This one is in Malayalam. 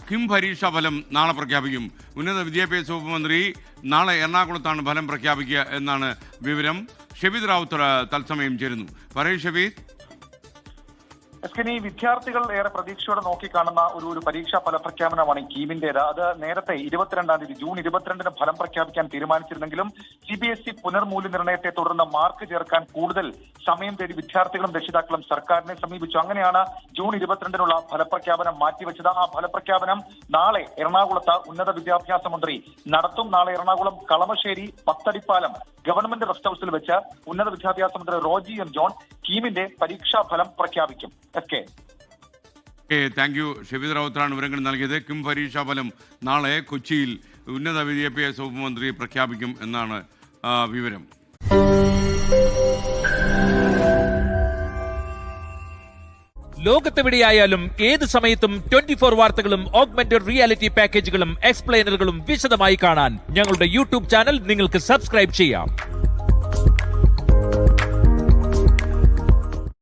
കിം പരീക്ഷാ ഫലം നാളെ പ്രഖ്യാപിക്കും. ഉന്നത വിദ്യാഭ്യാസ വകുപ്പ് മന്ത്രി നാളെ എറണാകുളത്താണ് ഫലം പ്രഖ്യാപിക്കുക എന്നാണ് വിവരം. ഷെബീദ് റാവുത്തർ തത്സമയം ചേരുന്നു. പറയൂ ഷെബീദ്. വിദ്യാർത്ഥികൾ ഏറെ പ്രതീക്ഷയോടെ നോക്കിക്കാണുന്ന ഒരു പരീക്ഷാ ഫലപ്രഖ്യാപനമാണ് ഈ കീമിന്റേത്. അത് നേരത്തെ 22-ാം തീയതി ജൂൺ 22-ന് ഫലം പ്രഖ്യാപിക്കാൻ തീരുമാനിച്ചിരുന്നെങ്കിലും CBSE പുനർമൂല്യനിർണ്ണയത്തെ തുടർന്ന് മാർക്ക് ചേർക്കാൻ കൂടുതൽ സമയം തേടി വിദ്യാർത്ഥികളും രക്ഷിതാക്കളും സർക്കാരിനെ സമീപിച്ചു. അങ്ങനെയാണ് ജൂൺ 22-നുള്ള ഫലപ്രഖ്യാപനം മാറ്റിവെച്ചത്. ആ ഫലപ്രഖ്യാപനം നാളെ എറണാകുളത്ത് ഉന്നത വിദ്യാഭ്യാസ മന്ത്രി നടത്തും. നാളെ എറണാകുളം കളമശ്ശേരി പത്തടിപ്പാലം ഗവൺമെന്റ് റെസ്റ്റ് ഹൌസിൽ വെച്ച് ഉന്നത വിദ്യാഭ്യാസ മന്ത്രി റോജി എം ജോൺ കീമിന്റെ പരീക്ഷാ ഫലം പ്രഖ്യാപിക്കും. Thank you. ഷെബീദ് റാവുത്തറാണ് വിവരങ്ങൾ നൽകിയത്. കിം പരീക്ഷാ ഫലം നാളെ കൊച്ചിയിൽ ഉന്നത വിദ്യാഭ്യാസ വകുപ്പ് മന്ത്രി പ്രഖ്യാപിക്കും എന്നാണ് വിവരം. ലോകത്തെവിടെയായാലും ഏത് സമയത്തും 24 വാർത്തകളും ഓഗ്മെന്റഡ് റിയാലിറ്റി പാക്കേജുകളും എക്സ്പ്ലെയിനറുകളും വിശദമായി കാണാൻ ഞങ്ങളുടെ യൂട്യൂബ് ചാനൽ നിങ്ങൾക്ക് സബ്സ്ക്രൈബ് ചെയ്യാം.